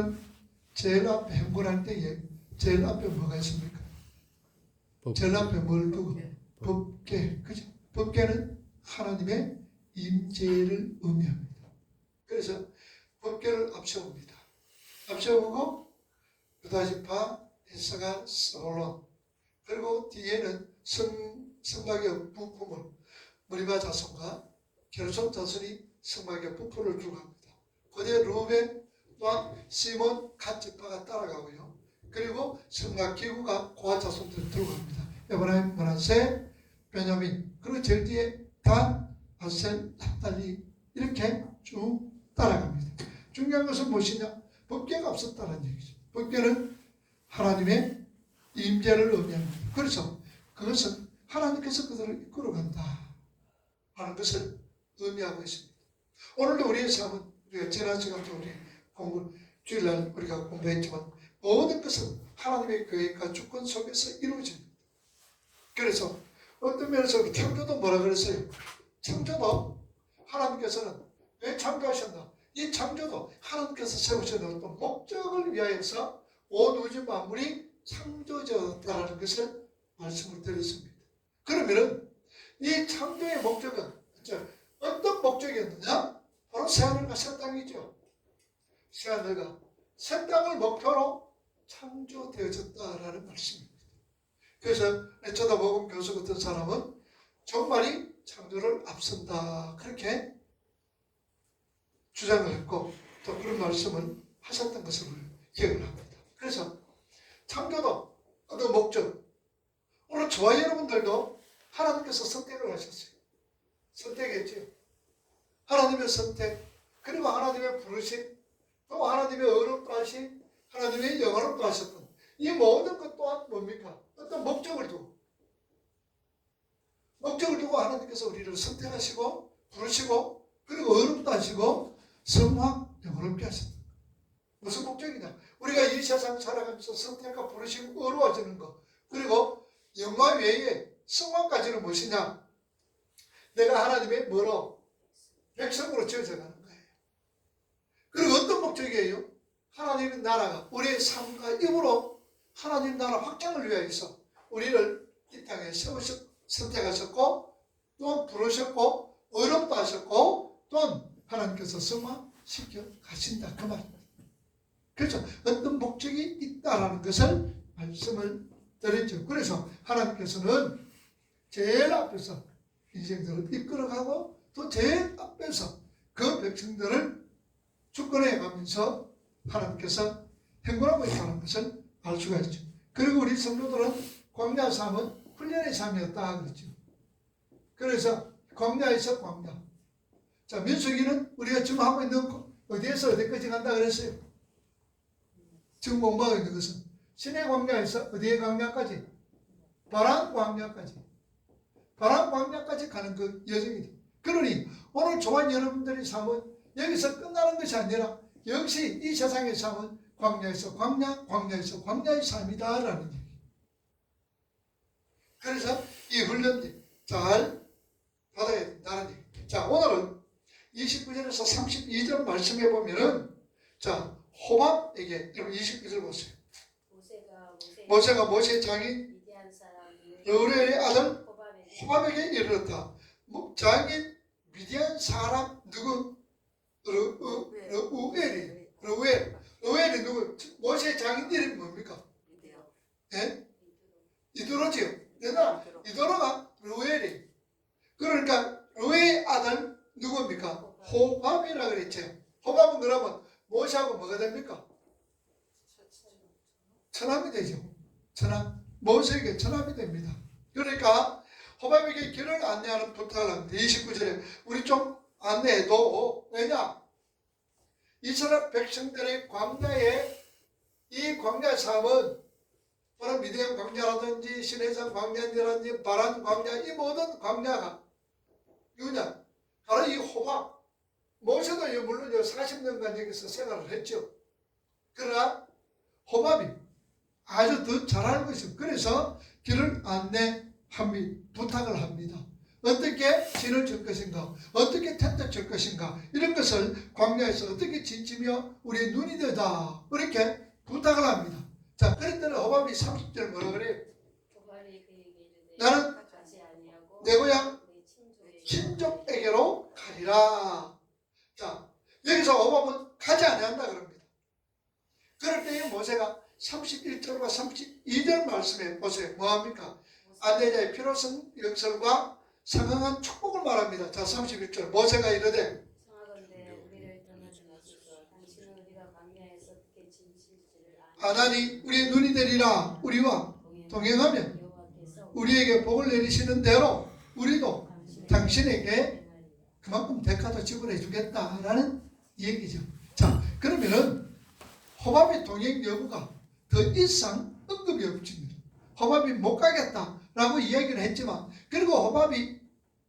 여러분 제일 앞에 행군할 때에 제일 앞에 뭐가 있습니까? 제일 앞에 뭘 두고? 법궤. 그죠? 법궤는 하나님의 임재를 의미합니다. 그래서 법궤를 앞세웁니다. 앞세우고 유다지파, 이사갈, 스불론, 그리고 뒤에는 성막의 부품을 무리바 자손과 게르손 자손이 성막의 부품을 두고 합니다. 그뒤에 루벤 또한 시몬 갓 지파가 따라가고요. 그리고 성막 기구가 고아 자손들 들고 갑니다. 에브라임, 므낫세, 베냐민, 그리고 제일 뒤에 단, 아셀, 납달리 이렇게 쭉 따라갑니다. 중요한 것은 무엇이냐? 법궤가 없었다는 얘기죠. 법궤는 하나님의 임재를 의미합니다. 그래서 그것은 하나님께서 그들을 이끌어간다 하는 것을 의미하고 있습니다. 오늘도 우리의 삶은 우리가 지난 시간도 우리 주일날 우리가 공부했지만 모든 것은 하나님의 계획과 주권 속에서 이루어집니다. 그래서 어떤 면에서 우리 창조도 뭐라 그랬어요? 창조도 하나님께서는 왜 창조하셨나? 이 창조도 하나님께서 세우셔놓은 목적을 위하여서 온 우주 만물이 창조되었다는 것을 말씀을 드렸습니다. 그러면은 이 창조의 목적은 어떤 목적이었느냐? 바로 새하늘과 새 땅이죠. 새하늘과 새 땅을 목표로 창조되어졌다라는 말씀입니다. 그래서 에초다복음 교수 같은 사람은 정말이 창조를 앞선다 그렇게 주장을 했고 또 그런 말씀을 하셨던 것을 기억을 합니다. 그래서 창조도 어떤 목적, 오늘 저와 여러분들도 하나님께서 선택을 하셨어요. 선택했죠. 하나님의 선택, 그리고 하나님의 부르심, 또 하나님의 의롭다 하심, 하나님의 영원롭다 하셨던 이 모든 것 또한 뭡니까? 어떤 목적을 두고 하나님께서 우리를 선택하시고 부르시고 그리고 의롭다 하시고 성화 영원롭게 하셨다. 무슨 목적이냐? 우리가 이 세상 살아가면서 선택과 부르시고 의로워지는 것, 그리고 영화 외에 성화까지는 무엇이냐? 내가 하나님의 뭐로? 백성으로 지어져 가는 거예요. 그리고 어떤 목적이에요? 하나님의 나라가 우리의 삶과 입으로 하나님 나라 확장을 위하여서 우리를 이 땅에 선택하셨고 또 부르셨고 의롭다 하셨고 또 하나님께서 성화시켜 가신다 그 말입니다. 그렇죠. 어떤 목적이 있다라는 것을 말씀을 드렸죠. 그래서 하나님께서는 제일 앞에서 인생들을 이끌어가고 또 제일 앞에서 그 백성들을 주권해 가면서 하나님께서 행군하고 있다는 것을 알 수가 있죠. 그리고 우리 성도들은 광야 삶은 훈련의 삶이었다 그랬죠. 그래서 광야에서 광야. 자, 민수기는 우리가 지금 하고 있는 어디에서 어디까지 간다 그랬어요? 지금 공부하고 있는 것은 신의 광야에서 어디의 광야까지? 바람 광야까지. 바람 광야까지 가는 그 여정이죠. 그러니 오늘 저와 여러분들의 삶은 여기서 끝나는 것이 아니라 역시 이 세상의 삶은 광야에서 광야, 광야에서 광야의 삶이다라는 얘기. 그래서 이 훈련들 잘 받아야 된다는 얘기. 자, 오늘은 29절에서 32절 말씀해 보면은 자, 호밥에게 29절 보세요. 모세가 모세의 장인 여우레의 아들 호밥에게 이르렀다. 장인 미디안 사람 누구? 르우엘이 누구? 모세의 장인 이름이 뭡니까? 예? 이도로지요. 이도로가 르우엘이. 그러니까 르우엘의 아들 누구입니까? 호밥이라 그랬죠. 호밥은 그러면 모세하고 뭐가 됩니까? 처남이 되죠. 처남. 모세에게 처남이 됩니다. 그러니까 호밥에게 길을 안내하는 부탁을 합니다. 29절에 우리 좀 안내해도 왜냐? 이스라엘 백성들의 광야에 이 광야 삶은 바로 미디안 광야라든지 시내산 광야라든지 바란 광야 이 모든 광야가 누구냐? 바로 이 호밥. 모세도 물론 40년간 여기서 생활을 했죠. 그러나 호밥이 아주 더 잘 알고 있어요. 그래서 길을 안내합니다. 부탁을 합니다. 어떻게 진을 줄 것인가, 어떻게 텐트 줄 것인가, 이런 것을 광야에서 어떻게 지치며 우리의 눈이 되다 이렇게 부탁을 합니다. 자, 그랬더니 호밥이 30절 뭐라 그래요? 나는 내 고향 친족에게로 가리라. 자, 여기서 호밥은 가지 아니한다 그럽니다. 그럴 때에 모세가 31절과 32절 말씀에 보세요. 뭐합니까? 안내자의 필요성 역설과 상응한 축복을 말합니다. 자, 31절 모세가 이르되 하나니 우리의 눈이 되리라. 우리와 동행하면 우리에게 복을 내리시는 대로 우리도 당신에게 그만큼 대가도 지불해 주겠다라는 얘기죠. 자, 그러면은 호밥의 동행 여부가 더 이상 언급이 없습니다. 호밥이 못 가겠다라고 이야기를 했지만, 그리고 호밥이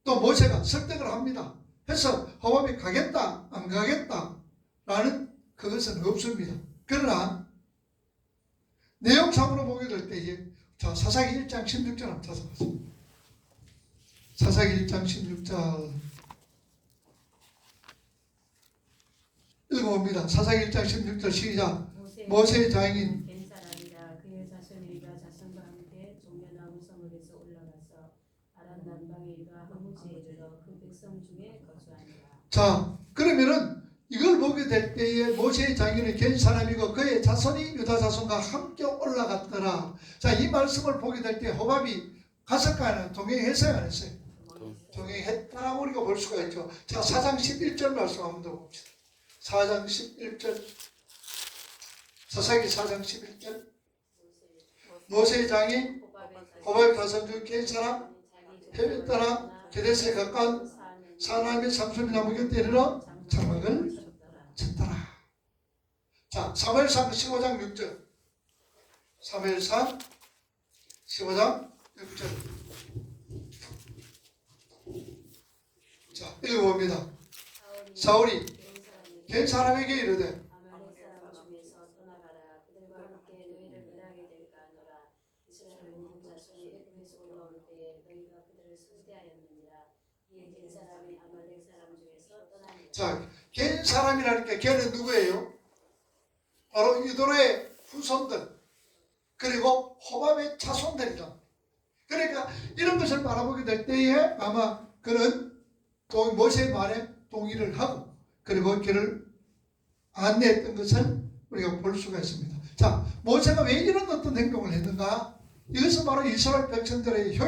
또 모세가 설득을 합니다. 해서 호밥이 가겠다 안 가겠다라는 그것은 없습니다. 그러나 내용상으로 보게 될 때에, 자, 사사기 1장 16절 한번 찾아보세요. 사사기 1장 16절 읽어봅니다. 사사기 1장 16절 시작. 모세의 장인 겐사람이라 그의 자손이가 자손과 함께 종려나무 성읍에서 올라가서 아람 남방에 이르러 하무지에 이르러 그 백성 중에 거주하니라. 자, 그러면은 이걸 보게 될 때에 모세의 장인은 겐 사람이고 그의 자손이 유다 자손과 함께 올라갔더라. 자, 이 말씀을 보게 될 때 호밥이 갔을까요? 동행했어요? 안 했어요? 동행했다라고 우리가 볼 수가 있죠. 자, 4장 11절 말씀 한번 더 봅시다. 4장 11절, 사사기 4장 11절. 모세의 장인 호밥의 자손 중 겐 사람 해변 따라 게데스에 가까운 사나임의 삼손이 나무 곁에 이르러 장막을 쳤더라. 자, 사무엘상 15장 6절. 사무엘상 15장 6절. 자, 읽어봅니다. 사울이 겐 사람에게 이르되 아말렉 사람 중에서 떠나가라. 그들과 함께 너희를 멸하게 될까 하노라. 이스라엘 모든 자손이 애굽에서 올라올 때에 너희가 그들을 상대하였느니라. 이에 겐 사람이 아말렉 사람 중에서 떠나니라. 자, 겐 사람이라니까 걔는 누구예요? 바로 이도로의 후손들, 그리고 호밥의 자손들이다. 그러니까 이런 것을 바라보게 될 때에 아마 그는 모세의 말에 동의를 하고 그리고 그를 안내했던 것을 우리가 볼 수가 있습니다. 자, 모세가 왜 이런 어떤 행동을 했는가? 이것은 바로 이스라엘 백성들의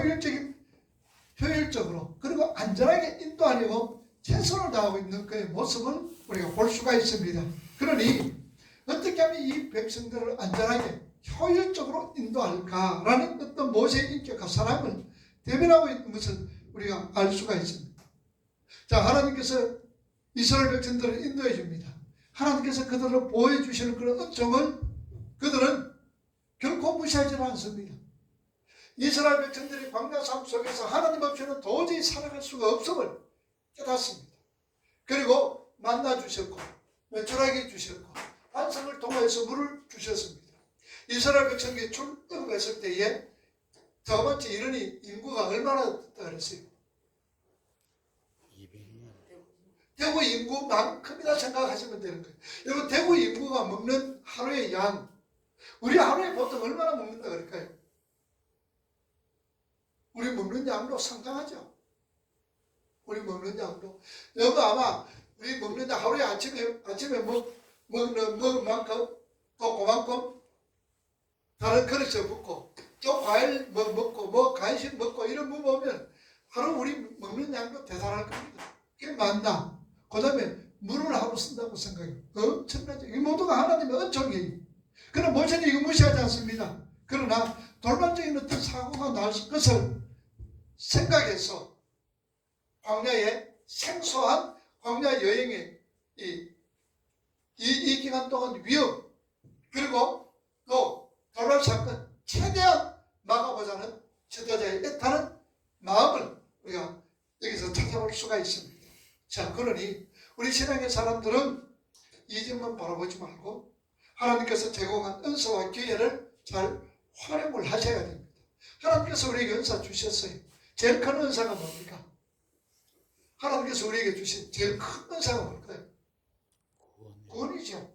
효율적으로 그리고 안전하게 인도하려고 최선을 다하고 있는 그의 모습을 우리가 볼 수가 있습니다. 그러니 어떻게 하면 이 백성들을 안전하게 효율적으로 인도할까라는 어떤 모세의 인격과 사랑을 대변하고 있는 것을 우리가 알 수가 있습니다. 자, 하나님께서 이스라엘 백성들을 인도해 줍니다. 하나님께서 그들을 보호해 주시는 그런 은총을 그들은 결코 무시하지 않습니다. 이스라엘 백성들이 광야 삶 속에서 하나님 없이는 도저히 살아갈 수가 없음을 깨닫습니다. 그리고 만나 주셨고 매출하게 주셨고 반성을 통해서 물을 주셨습니다. 이스라엘 백성이 출애굽했을 때에 저번째 이르니 인구가 얼마나 됐다 그랬어요? 대구 인구만큼이나 생각하시면 되는 거예요. 여러분, 대구 인구가 먹는 하루의 양, 우리 하루에 보통 얼마나 먹는다 그럴까요? 우리 먹는 양도 상당하죠. 우리 먹는 양도. 여러분, 아마 우리 먹는 양 하루에 아침에 먹는 만큼 또 그만큼 다른 그릇에 먹고 또 과일 먹고 간식 먹고 이런 거 보면 하루 우리 먹는 양도 대단할 겁니다. 그게 많다. 그 다음에 물을 하루 쓴다고 생각해요. 엄청나죠. 이 모두가 하나님의 은총이에요. 그러나 모세는 이거 무시하지 않습니다. 그러나 돌발적인 어떤 사고가 날 것을 생각해서 광야의 생소한 광야 여행의 이 기간 동안 위험, 그리고 또 돌발 사건 최대한 막아보자는 지도자의 애타는 마음을 우리가 여기서 찾아볼 수가 있습니다. 자, 그러니 우리 신앙의 사람들은 이 점만 바라보지 말고 하나님께서 제공한 은사와 기회를 잘 활용을 하셔야 됩니다. 하나님께서 우리에게 은사 주셨어요. 제일 큰 은사가 뭡니까? 하나님께서 우리에게 주신 제일 큰 은사가 뭘까요? 구원이죠.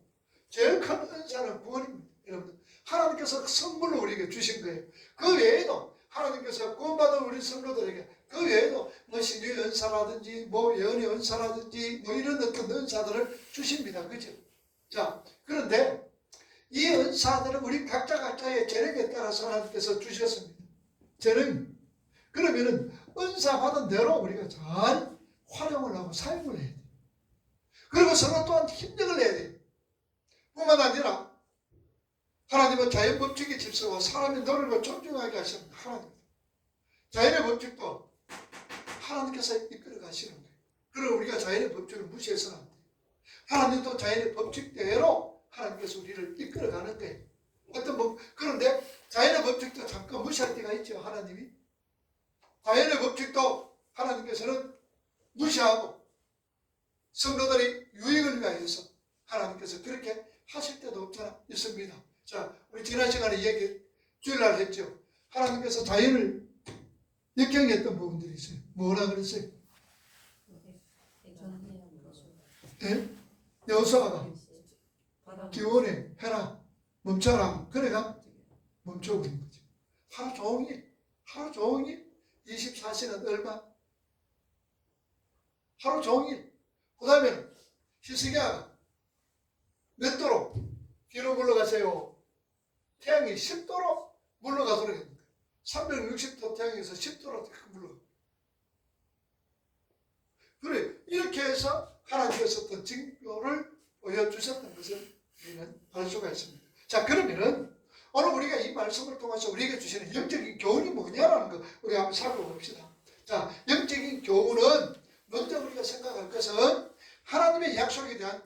제일 큰 은사는 구원입니다. 여러분, 하나님께서 선물로 우리에게 주신 거예요. 그 외에도 하나님께서 구원받은 우리 성도들에게 그 외에도 뭐 신유의 은사라든지 뭐 예언의 은사라든지 뭐 이런 어떤 은사들을 주십니다. 그죠? 자, 그런데 이 은사들은 우리 각자의 재능에 따라서 하나님께서 주셨습니다. 재능. 그러면은 은사 받은 대로 우리가 잘 활용을 하고 사용을 해야 돼요. 그리고 서로 또한 힘력을 내야 돼요. 뿐만 아니라 하나님은 자연 법칙의 질서와 사람의 노력을 존중하게 하십니다. 하나님. 자연의 법칙도 하나님께서 이끌어 가시는 거예요. 그리고 우리가 자연의 법칙을 무시해서는 안 돼요. 하나님도 자연의 법칙대로 하나님께서 우리를 이끌어 가는 거예요. 그런데 자연의 법칙도 잠깐 무시할 때가 있죠. 하나님이. 자연의 법칙도 하나님께서는 무시하고 성도들의 유익을 위하여서 하나님께서 그렇게 하실 때도 없잖아 있습니다. 자, 우리 지난 시간에 주일날 했죠. 하나님께서 자연을 역경했던 부분들이 있어요. 뭐라 그랬어요? 네? 여호수아가 기온에 해라 멈춰라. 그래가 멈춰버린 거죠. 하루 종일 24시는 얼마? 하루 종일. 그 다음에 히스기야가 몇 도로 뒤로 물러가세요? 태양이 10도로 물러가도록 했는 거예요. 360도 태양에서 10도로 물러가. 그래, 이렇게 해서 하나님께서 어떤 징표를 보여주셨던 것을 우리는 알 수가 있습니다. 자, 그러면은 오늘 우리가 이 말씀을 통해서 우리에게 주시는 영적인 교훈이 뭐냐라는 거 우리 한번 살펴봅시다. 자, 영적인 교훈은 먼저 우리가 생각할 것은 하나님의 약속에 대한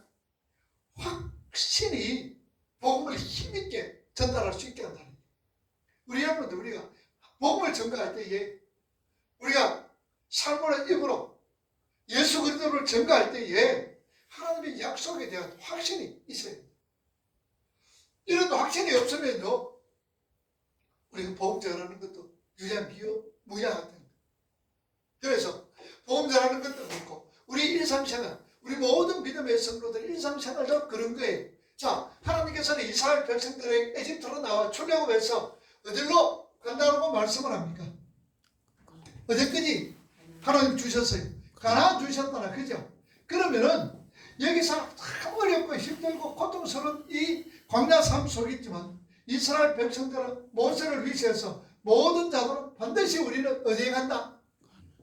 확신이 복음을 힘있게 전달할 수 있게 한다는 거예요. 우리 여러분들 우리가 복음을 전가할 때에 우리가 삶의 입으로 예수 그리스도를 전가할 때에 하나님의 약속에 대한 확신이 있어야 됩니다. 이런 확신이 없으면요 우리가 복음 전하는 것도 무야같은 거예요. 그래서 복음 전하는 것도 그렇고 우리 일상생활 우리 모든 믿음의 성도들 일상생활도 그런 거예요. 자, 하나님께서는 이스라엘 백성들의 에집트로 나와 출애굽해서 어디로 간다고 말씀을 합니까? 어디까지 하나님 주셨어요. 가나안 주셨잖아. 그죠? 그러면은 여기서 참 어렵고 힘들고 고통스러운 이 광야 삶 속이지만 이스라엘 백성들은 모세를 위시해서 모든 자들은 반드시 우리는 어디에 간다?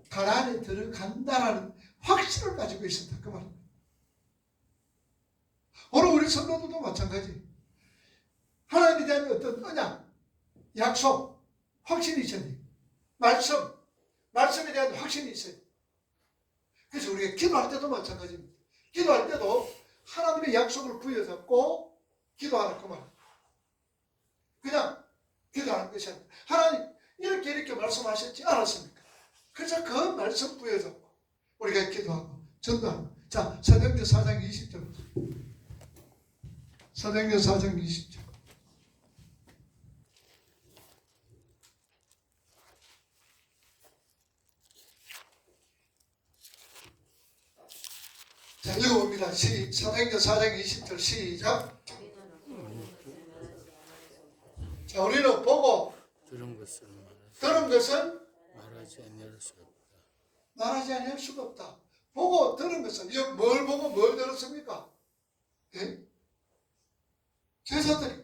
가나안에 들어간다라는 확신을 가지고 있었다. 그 말입니다. 오늘 우리 성도들도 마찬가지. 하나님에 대한 어떤 언약, 약속, 확신이 있어야 돼요. 말씀에 대한 확신이 있어요. 그래서 우리가 기도할 때도 마찬가지입니다. 기도할 때도 하나님의 약속을 부여잡고 기도하라 그 말. 그냥 기도하는 것이 아니라 하나님 이렇게 말씀하셨지 않았습니까? 그래서 그 말씀 부여잡고 우리가 기도하고 전도하고. 자, 사도행전 4장 20절. 사도행전 4장 20절. 자, 읽어봅니다. 사도행전 4장 20절 시작. 자, 우리는 보고 들은 것은 말하지 아니할 수가 없다. 보고 들은 것은 뭘 보고 뭘 들었습니까? 예? 제사들이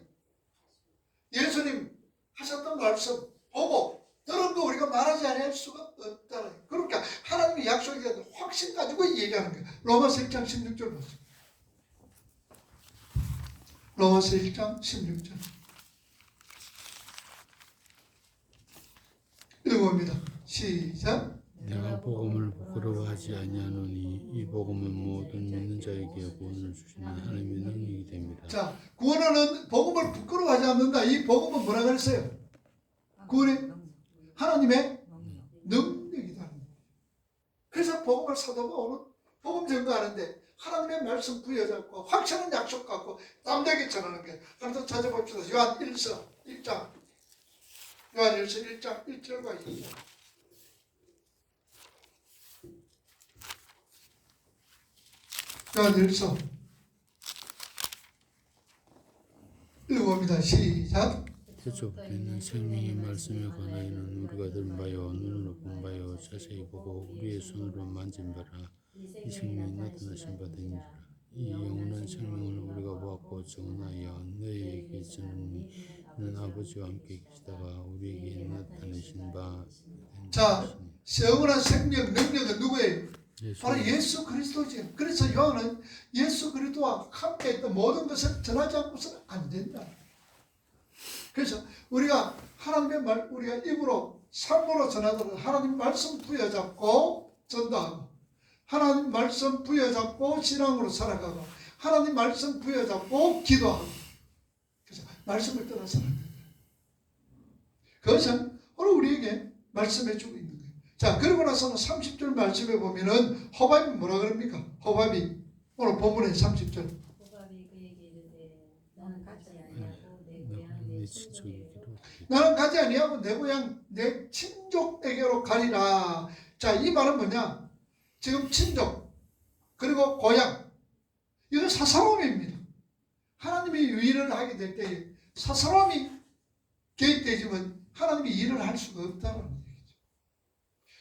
예수님 하셨던 말씀 보고 들은 거 우리가 말하지 아니할 수가 없다. 그러니까 하나님의 약속에 대한 확신 가지고 얘기하는 거예요. 로마서 1장 16절 보세요. 로마서 1장 16절 읽어봅니다. 시작. 내가 복음을 부끄러워하지 아니하노니 이 복음은 모든 믿는 자에게 구원을 주시는 하나님의 능력이 됩니다. 자, 구원은 복음을 부끄러워하지 않는다. 이 복음은 뭐라 그랬어요? 구원의 하나님의 능력이다. 그래서 복음을 사도 바울은 복음 전가하는데 하나님의 말씀 부여잡고 확실한 약속 갖고 땀되게 전하는 게. 한번 찾아봅시다. 요한 1서 1장 요한 1서 1장 1절과 2절. 자, 늘서 읽어봅니다. 시작. 태초부터는 생명의 말씀에 관하여는 우리가 들은 바요 눈으로 본 바요 자세히 보고 우리의 손으로 만진 바라 이 생명이 나타나신 바 되니라. 이 영원한 생명을 우리가 보았고 정하여 너희에게 전하는 아버지와 함께 계시다가 우리에게 나타내신 바 자, 영원한 생명 능력은 누구예요? 예수 바로 예수 그리스도지. 그래서 요한은 예수 그리스도와 함께 있던 모든 것을 전하지 않고서는 안 된다. 그래서 우리가 하나님의 말, 우리가 입으로 삶으로 전하도록 하나님 말씀 부여잡고 전도하고, 하나님 말씀 부여잡고 신앙으로 살아가고, 하나님 말씀 부여잡고 기도하고. 그래서 말씀을 떠나서는 안 된다. 그것은 오늘 우리에게 말씀해 주고 있는 거예요. 자, 그러고 나서는 30절 말씀에 보면은 호밥이 뭐라 그럽니까? 호밥이 오늘 본문의 30절. 호밥이 그에게 이르되 나는 가지 아니하고 내 고향 내 친족에게로 나는 가지 아니하고 내 고향 내 친족에게로 가리라. 자, 이 말은 뭐냐? 지금 친족 그리고 고향 이건 사사로움입니다. 하나님이 일을 하게 될 때에 사사로움이 개입되지만 하나님이 일을 할 수가 없다는 얘기죠.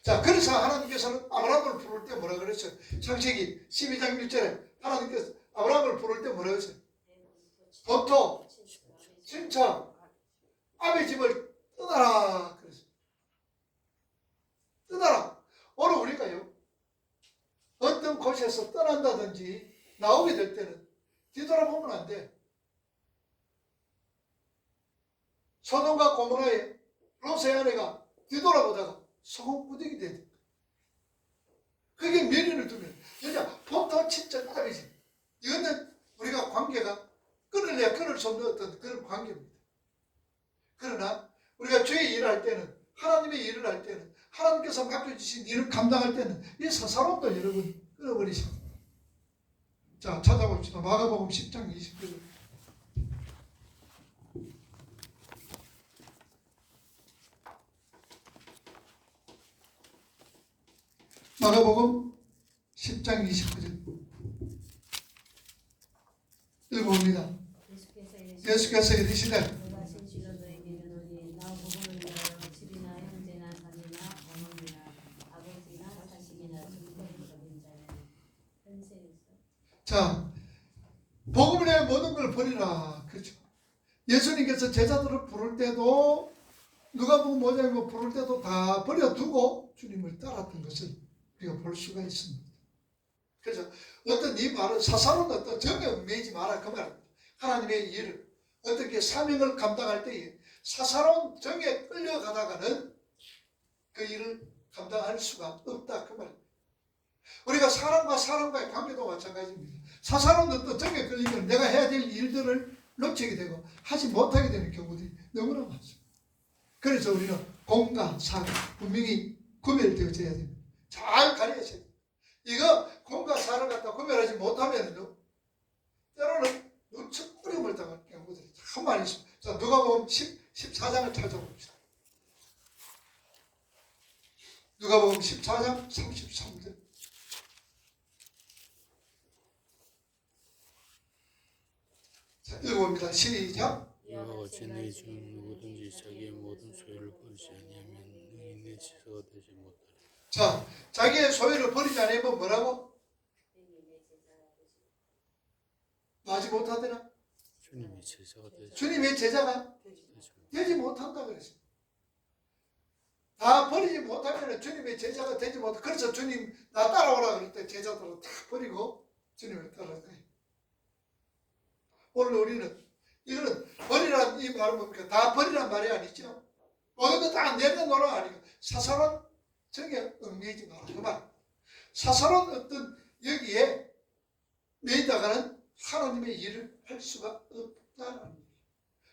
자, 그래서 하나님께서는 아브라함을 부를 때 뭐라 그랬어요? 창세기 12장 1절에 하나님께서 아브라함을 부를 때 뭐라 그랬어요? 본토, 친척, 아베 집을 떠나라 그랬어요. 떠나라. 오늘 우리가요 어떤 곳에서 떠난다든지 나오게 될 때는 뒤돌아보면 안 돼. 소돔과 고모라의 롯의 아내가 뒤돌아보다가 소금꾸덕이 되는 거예요. 그게 면인을 두면 여자 본토 친척 아베지 이거는 우리가 관계가 끊을래야 끊을 수 없는 어떤 그런 관계입니다. 그러나 우리가 주의 일을 할 때는 하나님의 일을 할 때는 하나님께서 맡겨주신 일을 감당할 때는 이 사사로움도 여러분 끊어버리셔. 자, 찾아봅시다. 마가복음 10장 29절. 마가복음 10장 29절 읽어봅니다. 예수께서 이르시되 내가 진실로 너에게 이르노니 나 복음을 위하여 집이나 형제나 자녀나 어머니나 아버지나 자식이나 증거를 얻은 자는 현세에서 자, 복음을 위해 모든 걸 버리라. 그렇죠. 예수님께서 제자들을 부를 때도 누가복음 5장에 부를 때도 다 버려두고 주님을 따랐던 것을 우리가 볼 수가 있습니다. 그래서 어떤 이 말은 사사로운 어떤 정에 얽매이지 마라 그 말입니다. 하나님의 일을 어떻게 사명을 감당할 때에 사사로운 정에 끌려가다가는 그 일을 감당할 수가 없다 그 말입니다. 우리가 사람과 사람과의 관계도 마찬가지입니다. 사사로운 어떤 정에 끌리면 내가 해야 될 일들을 놓치게 되고 하지 못하게 되는 경우들이 너무나 많습니다. 그래서 우리는 공과 사가 분명히 구별되어져야 됩니다. 잘 가려야셔야 됩니다. 이거 공과 사를 갖다 구별하지 못하면요 때로는 무척 어려움을 당할 경우들이 참 많이 있습니다. 자, 누가복음 14장을 찾아봅시다. 누가복음 14장 33절. 자, 읽어봅니다. 시작. 이와 같이 너희 중 누구든지 자기의 모든 소유를 버리지 아니하면 능히 내 지서가 되지 못하리라. 자, 자기의 소유를 버리지 않으면 뭐라고? 하지 못하더라. 주님의 제자가 되지 주님의 제자가 못하리라. 되지 못한다 그랬어요. 다 버리지 못하면 주님의 제자가 되지 못해. 그래서 주님 나 따라오라 그럴 때 제자들을 다 버리고 주님을 따라가요. 오늘 우리는 이거는 버리란 이 말은 뭡니까? 다 버리란 말이 아니죠. 모든 거 다 내려놓으라 아니고 사사로운 정에 얽매이지 마라 그 말. 사사로운 어떤 여기에 매이다가는 하나님의 일을 할 수가 없다는 거예요.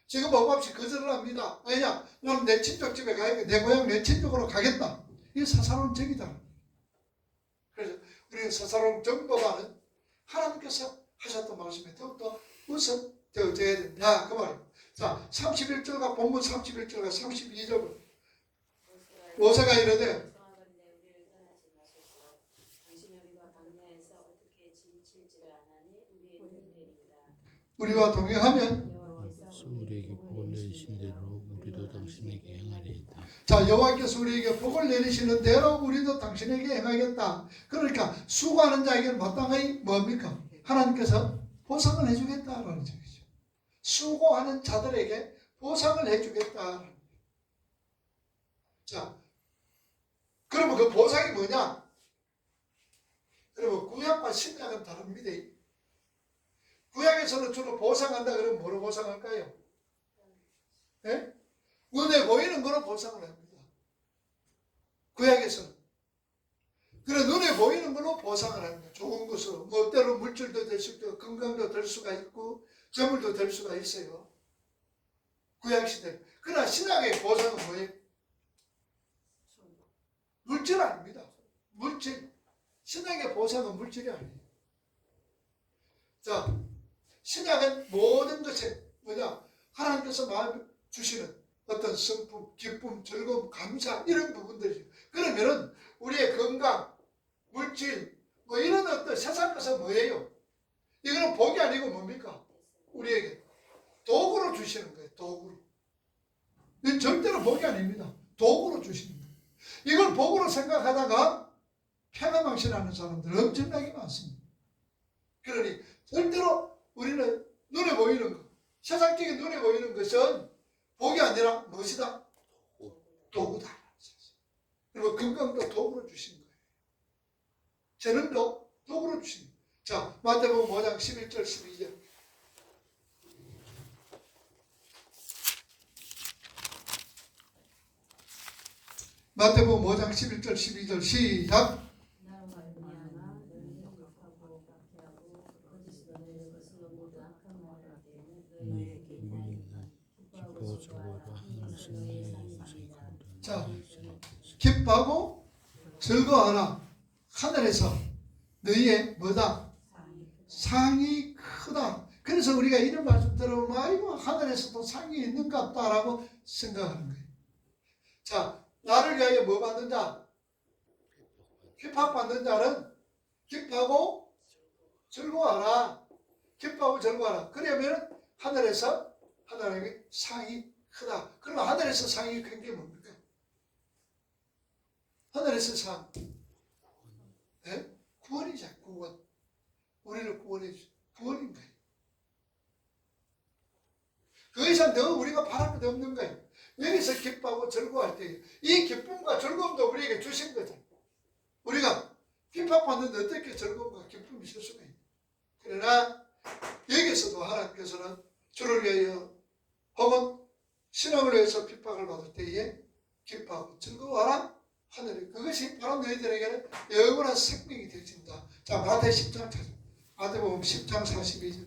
지금 없이 거절을 합니다. 왜냐? 나는 내 친족 집에 가야겠다. 내 고향 내 친족으로 가겠다. 이게 사사로운 정이다. 그래서 우리가 사사로운 정보가는 하나님께서 하셨던 말씀에 더욱더 우선 되어져야 된다. 그 말입니다. 자, 31절과 본문 31절과 32절 모세가 이르되 우리를 떠나지 마소서. 당신이 우리가 광야에서 어떻게 지칠지라 우리와 동행하면 여호와께서 우리에게 복을 내리신 대로 우리도 당신에게 행하리이다. 자, 여호와께서 우리에게 복을 내리시는 대로 우리도 당신에게 행하겠다. 그러니까 수고하는 자에게는 마땅히 뭡니까? 하나님께서 보상을 해주겠다라는 얘기죠. 수고하는 자들에게 보상을 해주겠다. 자, 그러면 그 보상이 뭐냐? 그러면 구약과 신약은 다릅니다. 구약에서는 주로 보상한다 그러면 뭐로 보상할까요? 예? 눈에 보이는 거로 보상을 합니다. 구약에서는. 그래, 눈에 보이는 걸로 보상을 합니다. 좋은 것으로. 뭐 때로 물질도 될 수 있고 건강도 될 수가 있고 재물도 될 수가 있어요. 구약시대. 그러나 신약의 보상은 뭐예요? 물질 아닙니다. 물질. 신약의 보상은 물질이 아니에요. 자, 신약은 모든 것에 뭐냐? 하나님께서 마음 주시는 어떤 성품, 기쁨, 즐거움, 감사 이런 부분들이죠. 그러면은 우리의 건강, 물질 뭐 이런 어떤 세상 것은 뭐예요? 이거는 복이 아니고 뭡니까? 우리에게 도구로 주시는 거예요. 도구로. 이건 절대로 복이 아닙니다. 도구로 주시는 거예요. 이걸 복으로 생각하다가 패가망신하는 사람들 엄청나게 많습니다. 그러니 절대로 우리는 눈에 보이는 것, 세상적인 눈에 보이는 것은 복이 아니라 무엇이다? 도구다. 그리고 건강도 도구로 주신 거예요. 재능도 도구로 주신 거예요. 자, 마태복음 5장 11절 12절. 마태복음 5장 11절 12절 시작. 자, 기뻐하고 즐거워하라. 하늘에서 너희의 뭐다? 상이 크다. 그래서 우리가 이런 말씀 들어보면 아이고 하늘에서도 상이 있는 것 같다라고 생각하는 거예요. 자, 나를 위하여 뭐 받는 자? 핍박받는 자는 기뻐하고 즐거워하라. 기뻐하고 즐거워하라. 그러면 하늘에서 하나님의 상이 크다. 그러면 하늘에서 상이 큰 게 뭡니까? 하늘에서 상. 네? 구원이자 구원. 우리를 구원해 주. 구원인 거예요. 그 이상 더 우리가 바랄 것 없는 거예요. 여기서 기뻐하고 즐거워할 때 이 기쁨과 즐거움도 우리에게 주신 거죠. 우리가 핍박받는데 어떻게 즐거움과 기쁨이 있을 수가 있어요. 그러나 여기서도 하나님께서는 주를 위하여 혹은 신앙을 위해서 핍박을 받을 때에 기뻐하고 즐거워하라. 하늘에 그것이 바로 너희들에게는 영원한 생명이 되어진다. 자, 마태 10장 찾아. 마태복음 10장 42절.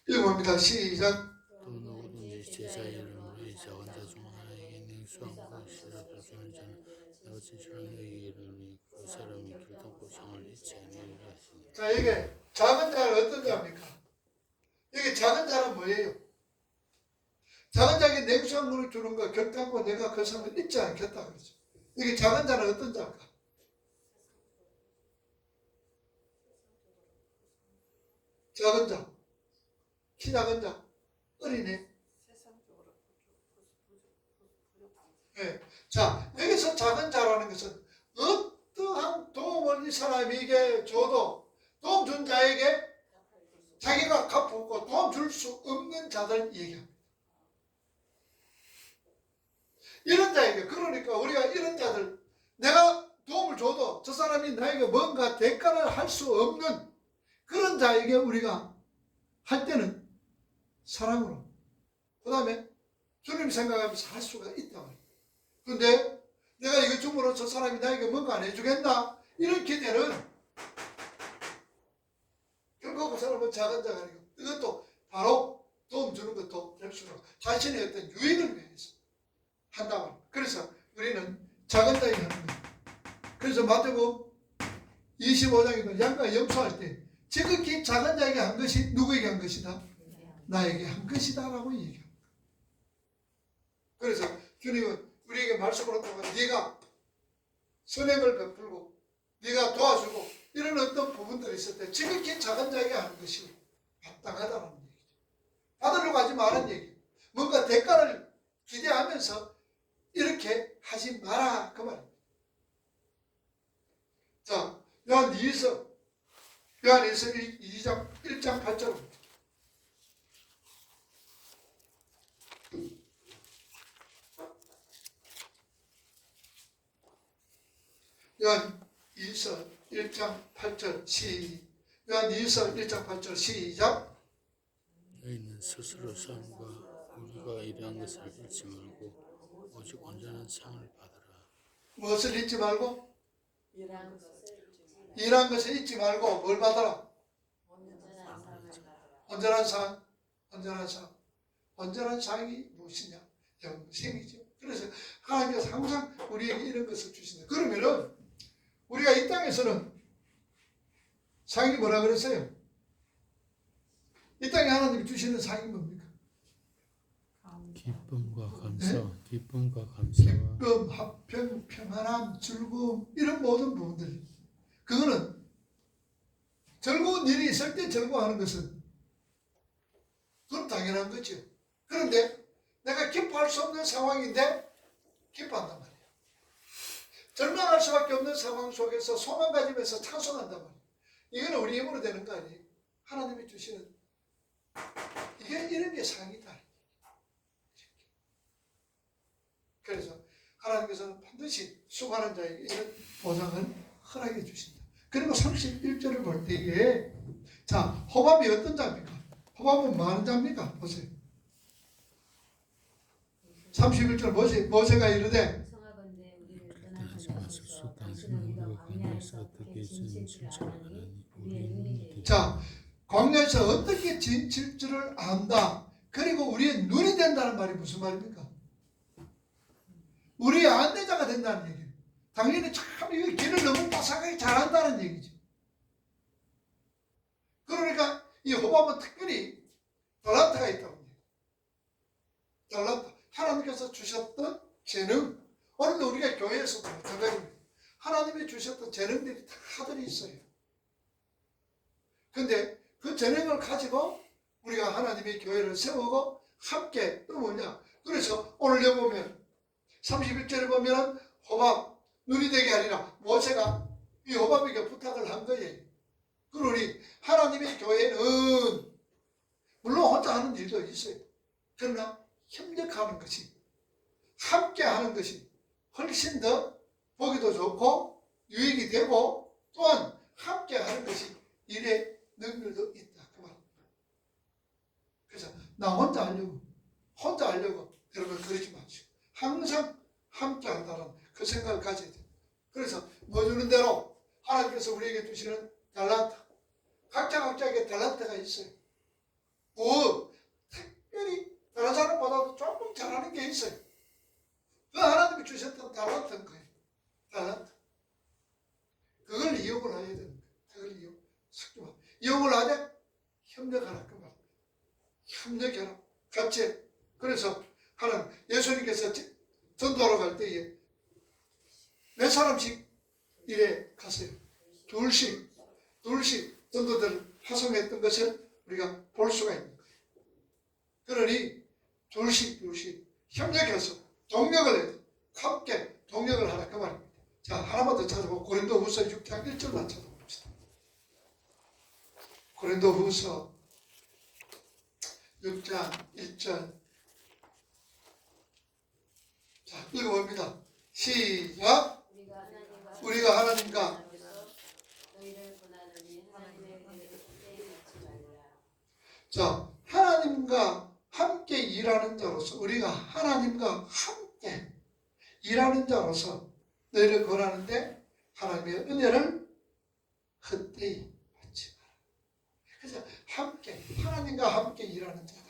읽어봅니다. 시작. 또 누구든지 제자의 이름으로 이 작은 자 중 하나에게 냉수한 것이라도 주는 자는 내가 진실로 너희에게 이르노니 그 사람이 결단코상을 잊지 아니하리라 하시니. 자, 이게 작은 자는 어떤 자입니까? 여기 작은 자는 뭐예요? 작은 자에게 냉수한 것을 주는 거 결단코 내가 그 사람을 잊지 않겠다 그러죠. 이게 작은 자는 어떤 자일까? 작은 자, 키 작은 자, 어린애. 네. 자, 여기서 작은 자라는 것은 어떠한 도움을 이 사람에게 줘도 도움 준 자에게 자기가 갚고 도움 줄 수 없는 자들 얘기합니다. 이런 자에게, 그러니까 우리가 이런 자들, 내가 도움을 줘도 저 사람이 나에게 뭔가 대가를 할 수 없는 그런 자에게 우리가 할 때는 사랑으로, 그 다음에 주님 생각하면서 할 수가 있다 말이에요. 근데 내가 이거 줌으로 저 사람이 나에게 뭔가 안 해주겠나? 이런 기대는 결국 그 사람은 작은 자가 아니고 이것도 바로 도움 주는 것도 될 수가 자신의 어떤 유익을 위해서 한다 말이에요. 그래서 우리는 작은 자에게 하는 거예요. 그래서 마태복음 25장에도 양과 염소할 때 지극히 작은 자에게 한 것이 누구에게 한 것이다? 나에게 한 것이다 라고 얘기합니다. 그래서 주님은 우리에게 말씀을 한다고 네가 선행을 베풀고 네가 도와주고 이런 어떤 부분들이 있을 때 지극히 작은 자에게 하는 것이 마땅하다는 얘기죠. 받으려고 하지 말라는 얘기. 뭔가 대가를 기대하면서 이렇게 하지 마라 그 말입니다. 자, 요한일서 2장 1장 8절 요한일서 1장 8절 요한일서 1장 8절 시작. 너희는 스스로 삶과 우리가 일한 것을 잊지 말고 오직 온전한 상을 받으라. 무엇을 잊지 말고? 일한 것을 일한 것을 잊지 말고 뭘 받아라? 온전한 삶을 받으라. 온전한 상. 온전한 상. 온전한 상이 무엇이냐? 영생이죠. 그래서 하나님께서 항상 우리에게 이런 것을 주신다. 그러면은 우리가 이 땅에서는 상이 뭐라 그랬어요? 이 땅에 하나님이 주시는 상이 뭡니까? 기쁨과 감사, 네? 기쁨과 감사와 기쁨, 화평, 평안함, 즐거움 이런 모든 부분들이 그거는 즐거운 일이 있을 때 즐거워하는 것은 그건 당연한 거죠. 그런데 내가 기뻐할 수 없는 상황인데 기뻐한단 말이에요. 절망할 수밖에 없는 상황 속에서 소망 가지면서 찬송한단 말이에요. 이거는 우리 힘으로 되는 거 아니에요. 하나님이 주시는 이게 이런 게 상이다. 그래서 하나님께서는 반드시 수고하는 자에게 이런 보상을 허락해 주신다. 그리고 31절을 볼 때에 자, 호밥이 어떤 자입니까? 호밥은 뭐 하는 자입니까? 보세요. 31절 모세가 이르되 성하건대 우리를 하지 떠나가게 마소서. 하소서. 당신은 당신은 우리가 우리가 광야에서 광야에서 어떻게 어떻게 진실을 진실을 알았니? 아나니 우리의 우리의 눈이 눈이 되지. 자, 광야에서 어떻게 진칠 줄을 안다. 그리고 우리의 눈이 된다는 말이 무슨 말입니까? 우리의 안내자가 된다는 얘기예요. 당연히 참 이 길을 너무 빠삭하게 잘한다는 얘기죠. 그러니까 이 호밥은 특별히 달란트가 있다고 합니다. 달란트. 하나님께서 주셨던 재능. 오늘도 우리가 교회에서도 마찬가지입니다. 하나님이 주셨던 재능들이 다들 있어요. 근데 그 재능을 가지고 우리가 하나님의 교회를 세우고 함께 또 뭐냐. 그래서 오늘 여기 보면 31절에 보면 호밥 눈이 되게 하리라. 모세가 이 호밥에게 부탁을 한 거예요. 그러니 하나님의 교회는 물론 혼자 하는 일도 있어요. 그러나 협력하는 것이 함께 하는 것이 훨씬 더 보기도 좋고 유익이 되고 또한 함께 하는 것이 일의 능률도 있다. 그 말. 그래서 나 혼자 하려고 여러분 그러지 마시고 항상 함께 한다는 그 생각을 가져야 돼요. 그래서 뭐 주는 대로 하나님께서 우리에게 주시는 달란트 각자에게 달란트가 있어요. 특별히 다른 사람보다도 조금 잘하는 게 있어요. 그 하나님이 주셨던 달란트인 거예요. 달란트. 그걸 이용을 해야 되는 거예요. 그걸 이용을 하되 협력하라 그 말. 협력해라. 같이. 그래서 하나님 예수님께서 전도하러 갈 때에 몇 사람씩 이래 갔어요. 둘씩 전도들을 파송했던 것을 우리가 볼 수가 있는 거예요. 그러니 둘씩 협력해서 동력을 해서 함께 동력을 하라 그 말입니다. 자, 하나만 더 찾아보고 고린도후서 6장 1절만 찾아봅시다. 고린도후서 6장 1절. 자, 읽어봅니다. 시작. 우리가 하나님과 너희를 권하노니 하나님의 은혜를 잊지 말라. 자, 하나님과 함께 일하는 자로서 우리가 하나님과 함께 일하는 자로서 너희를 권하는데 하나님의 은혜를 헛되이 받지 마라. 그래서 함께 하나님과 함께 일하는 자다.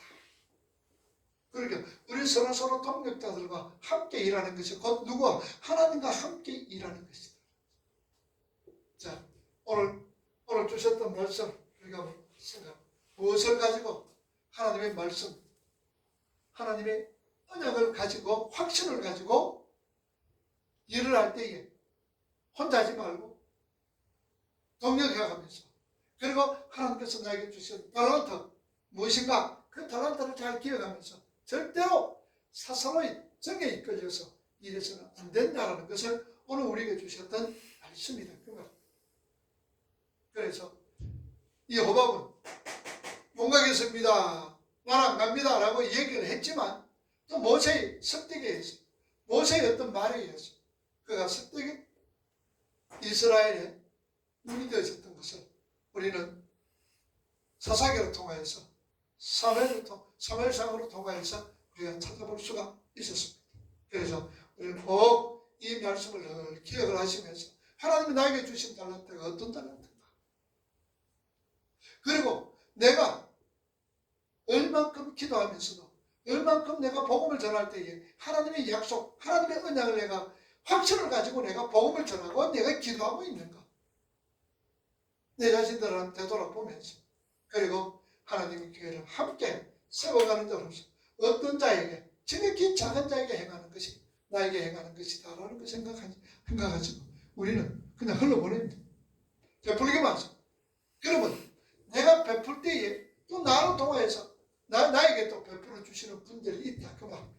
그러니까 우리 서로 동력자들과 함께 일하는 것이 곧 누구와 하나님과 함께 일하는 것이다. 자, 오늘 주셨던 말씀 우리가 생각 무엇을 가지고 하나님의 말씀 하나님의 언약을 가지고 확신을 가지고 일을 할 때에 혼자 하지 말고 동력해가면서, 그리고 하나님께서 나에게 주신 달란트 무엇인가 그 달란트를 잘 기억하면서 절대로 사사로이 정에 이끌려서 이래서는 안 된다는 것을 오늘 우리에게 주셨던 말씀이다. 그 말. 그래서 이 호밥은 못 가겠습니다, 나는 안 갑니다 라고 얘기를 했지만 또 모세의 설득에 의해서, 모세의 어떤 말에 의해서 그가 설득이 이스라엘의 눈이 되어졌던 것을 우리는 사사기를 통하여서 사무엘상으로 통하여서 우리가 찾아볼 수가 있었습니다. 그래서 우리는 꼭 이 말씀을 늘 기억을 하시면서 하나님이 나에게 주신 달란트가 어떤 달란트인가, 그리고 내가 얼만큼 기도하면서도 얼만큼 내가 복음을 전할 때에 하나님의 약속, 하나님의 언약을 내가 확신을 가지고 내가 복음을 전하고 내가 기도하고 있는가, 내 자신들을 되돌아보면서, 그리고 하나님의 교회를 함께 세워가는 자로서 어떤 자에게, 지극히 작은 자에게 행하는 것이 나에게 행하는 것이다라는 걸 생각하지고 우리는 그냥 흘러보냅니다. 베풀기만 해서. 그러면 내가 베풀 때에 또 나를 통해서 나에게 또 베풀어 주시는 분들이 있다 그 말입니다.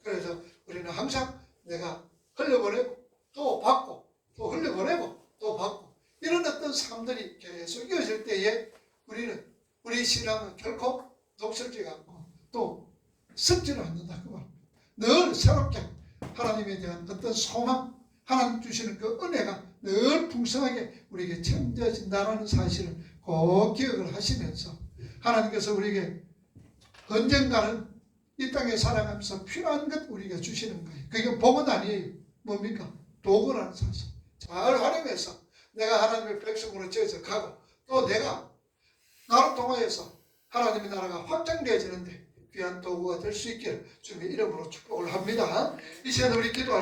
그래서 우리는 항상 내가 흘려보내고 또 받고 또 흘려보내고 또 받고 이런 어떤 삶들이 계속 이어질 때에 우리는 우리 신앙은 결코 녹슬지가 않고 또 썩지는 않는다 그 말입니다. 늘 새롭게 하나님에 대한 어떤 소망, 하나님 주시는 그 은혜가 늘 풍성하게 우리에게 채워진다는 사실을 꼭 기억을 하시면서 하나님께서 우리에게 언젠가는 이 땅에 살아가면서 필요한 것 우리에게 주시는 거예요. 그게 복은 아니에요. 뭡니까? 도구라는 사실. 잘 활용해서 내가 하나님의 백성으로 지어져 가고 또 내가 나를 통하여서 하나님의 나라가 확장되어지는데 귀한 도구가 될 수 있기를 주님의 이름으로 축복을 합니다. 이 시간에 우리 기도할